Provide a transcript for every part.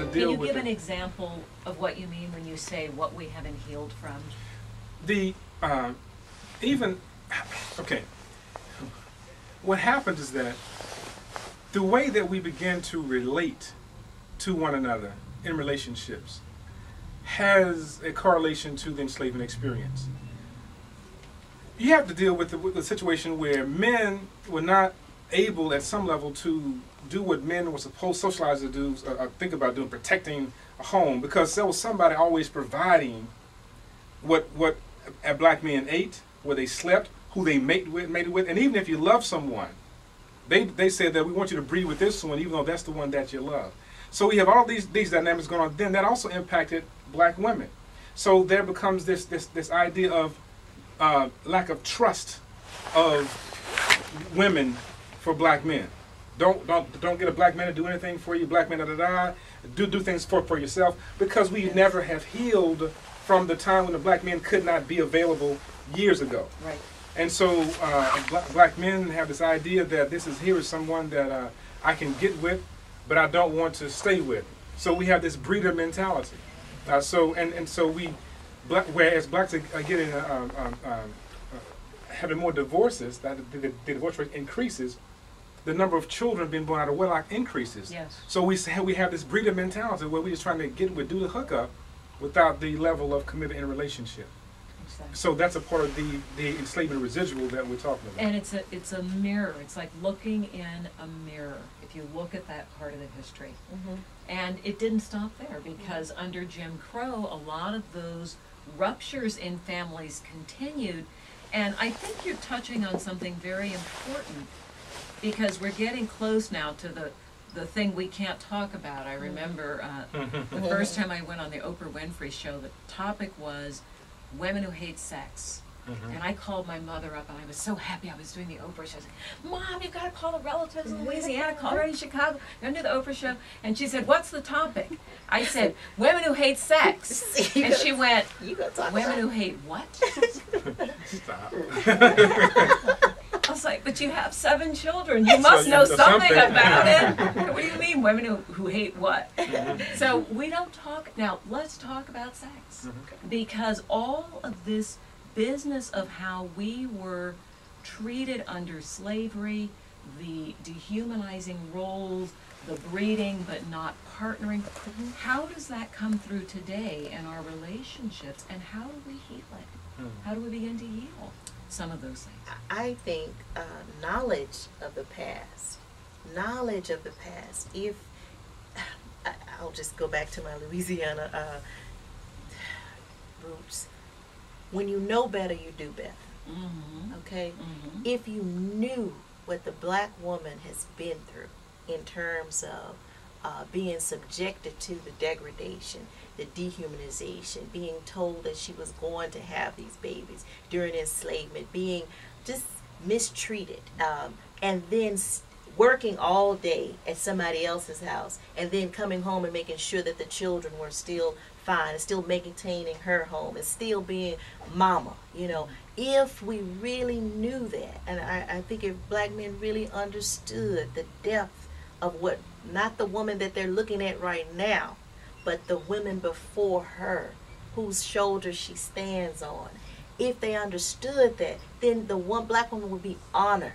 deal with. Can you give an example of what you mean when you say what we haven't healed from? The even okay. What happens is that the way that we begin to relate to one another in relationships has a correlation to the enslavement experience. You have to deal with the situation where men were not able at some level to do what men were supposed socialized to do, think about doing, protecting a home, because there was somebody always providing what black men ate, where they slept, who they mated with, and even if you love someone, they said that we want you to breed with this one, even though that's the one that you love. So we have all these dynamics going on. Then that also impacted black women. So there becomes this idea of lack of trust of women for black men. Don't get a black man to do anything for you. Black men, do things for yourself, because we never have healed from the time when the black men could not be available years ago. Right. And so black men have this idea that here is someone that I can get with, but I don't want to stay with. So we have this breeder mentality. So whereas blacks are getting having more divorces, that the divorce rate increases, the number of children being born out of wedlock increases. Yes. So we have this breeder mentality where we're just trying to do the hookup without the level of commitment in a relationship. Exactly. So that's a part of the enslavement residual that we're talking about. And it's a mirror. It's like looking in a mirror. If you look at that part of the history, and it didn't stop there, because under Jim Crow, a lot of those ruptures in families continued. And I think you're touching on something very important, because we're getting close now to the thing we can't talk about. I remember the first time I went on the Oprah Winfrey show, the topic was women who hate sex. And I called my mother up, and I was so happy I was doing the Oprah show. I said, Mom, you've got to call the relatives in Louisiana, call her in Chicago, go do the Oprah show. And she said, what's the topic? I said, women who hate sex. And she went, women who hate what? Stop. I was like, but you have 7 children. You must know something about it. What do you mean, women who hate what? So we don't talk. Now, let's talk about sex. Because all of this business of how we were treated under slavery, the dehumanizing roles, the breeding but not partnering, how does that come through today in our relationships, and how do we heal it? How do we begin to heal some of those things? I think knowledge of the past. If I'll just go back to my Louisiana roots. When you know better, you do better. Okay? If you knew what the black woman has been through in terms of being subjected to the degradation, the dehumanization, being told that she was going to have these babies during enslavement, being just mistreated, and then working all day at somebody else's house, and then coming home and making sure that the children were still fine, and still maintaining her home, and still being mama, if we really knew that, and I think if black men really understood the depth of what, not the woman that they're looking at right now, but the women before her, whose shoulders she stands on, if they understood that, then the one black woman would be honored.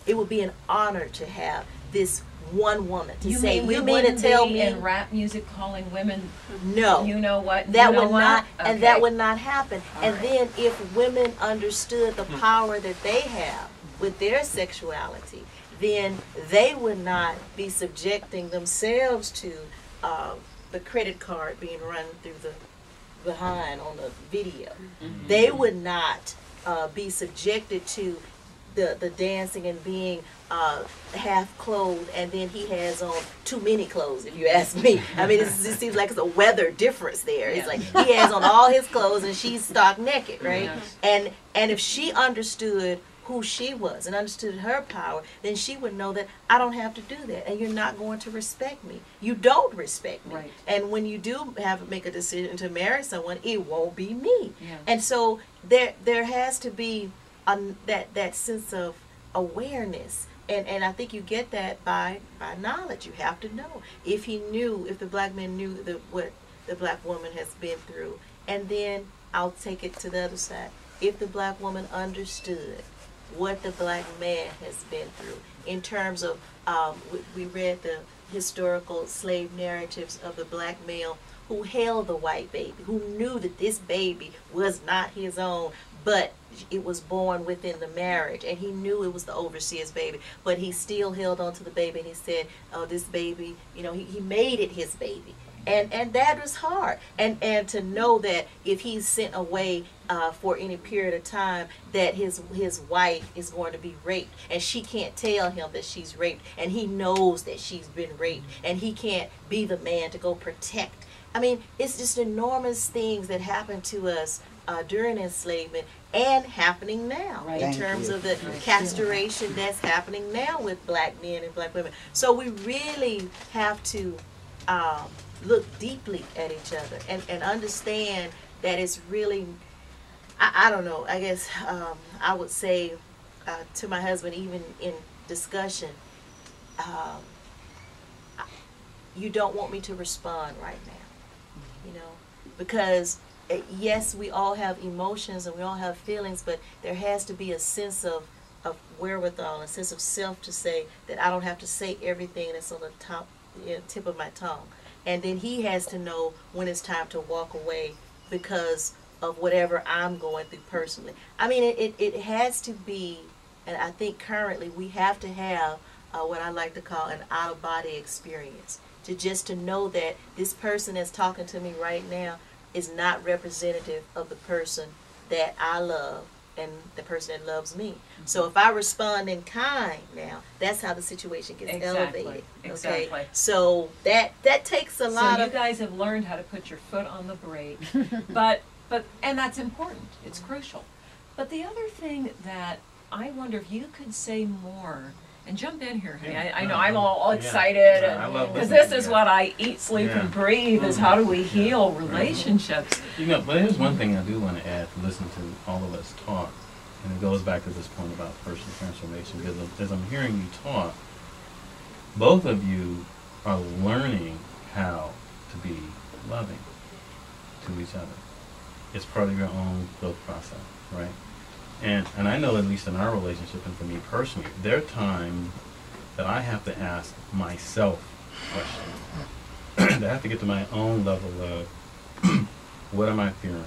It would be an honor to have this one woman to say, you mean to tell me in rap music calling women, no, you know what, that you know would what? not, Okay. and that would not happen. All and right. then if women understood the power that they have with their sexuality, then they would not be subjecting themselves to the credit card being run through the behind on the video. They would not be subjected to the dancing and being half clothed, and then he has on too many clothes, if you ask me. I mean, it just seems like it's a weather difference there. It's like he has on all his clothes and she's stark naked, right? Yes. And if she understood who she was and understood her power, then she would know that I don't have to do that, and you're not going to respect me. You don't respect me. Right. And when you do make a decision to marry someone, it won't be me. Yeah. And so there has to be that sense of awareness and I think you get that by knowledge. You have to know. If the black man knew what the black woman has been through, and then I'll take it to the other side. If the black woman understood what the black man has been through in terms of, we read the historical slave narratives of the black male who held the white baby, who knew that this baby was not his own, but it was born within the marriage, and he knew it was the overseer's baby, but he still held on to the baby, and he said, oh, this baby, he made it his baby. And that was hard. And to know that if he's sent away for any period of time, that his wife is going to be raped, and she can't tell him that she's raped, and he knows that she's been raped, and he can't be the man to go protect. I mean, it's just enormous things that happen to us during enslavement and happening now, right, in terms of the castration that's happening now with black men and black women. So we really have to look deeply at each other and understand that it's really, I don't know, I guess I would say to my husband, even in discussion, you don't want me to respond right now, because yes, we all have emotions and we all have feelings, but there has to be a sense of wherewithal, a sense of self to say that I don't have to say everything that's on the tip of my tongue. And then he has to know when it's time to walk away because of whatever I'm going through personally. I mean, it has to be, and I think currently we have to have what I like to call an out-of-body experience. To know that this person that's talking to me right now is not representative of the person that I love and the person that loves me. So if I respond in kind now, that's how the situation gets elevated. Okay? Exactly. So that takes a lot So of... you guys have learned how to put your foot on the brake, and that's important. It's crucial. But the other thing that I wonder if you could say more, and jump in here, honey. I know I'm all excited, because this is what I eat, sleep, and breathe, is how do we heal relationships. But here's one thing I do want to add to listen to all of us talk, and it goes back to this point about personal transformation, because as I'm hearing you talk, both of you are learning how to be loving to each other. It's part of your own growth process, right? And I know, at least in our relationship, and for me personally, there are times that I have to ask myself questions. I have to get to my own level of what am I fearing?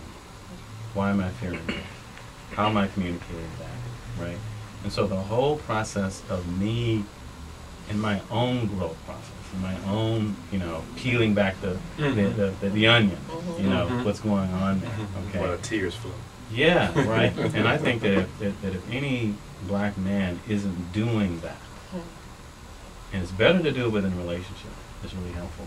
Why am I fearing it? How am I communicating that? Right? And so the whole process of me in my own growth process, in my own, peeling back the onion, what's going on there. Okay. While the tears flow. Yeah, right. And I think that if any black man isn't doing that, and it's better to do it within a relationship, it's really helpful.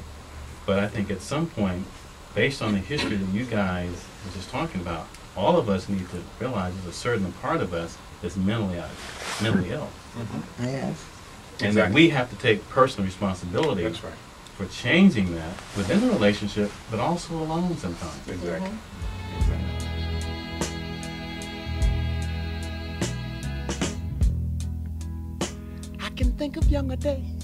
But I think at some point, based on the history that you guys were just talking about, all of us need to realize there's a certain part of us that's mentally ill. Mm-hmm. Yes. And that we have to take personal responsibility for changing that within the relationship, but also alone sometimes. Exactly. Exactly. I can think of younger days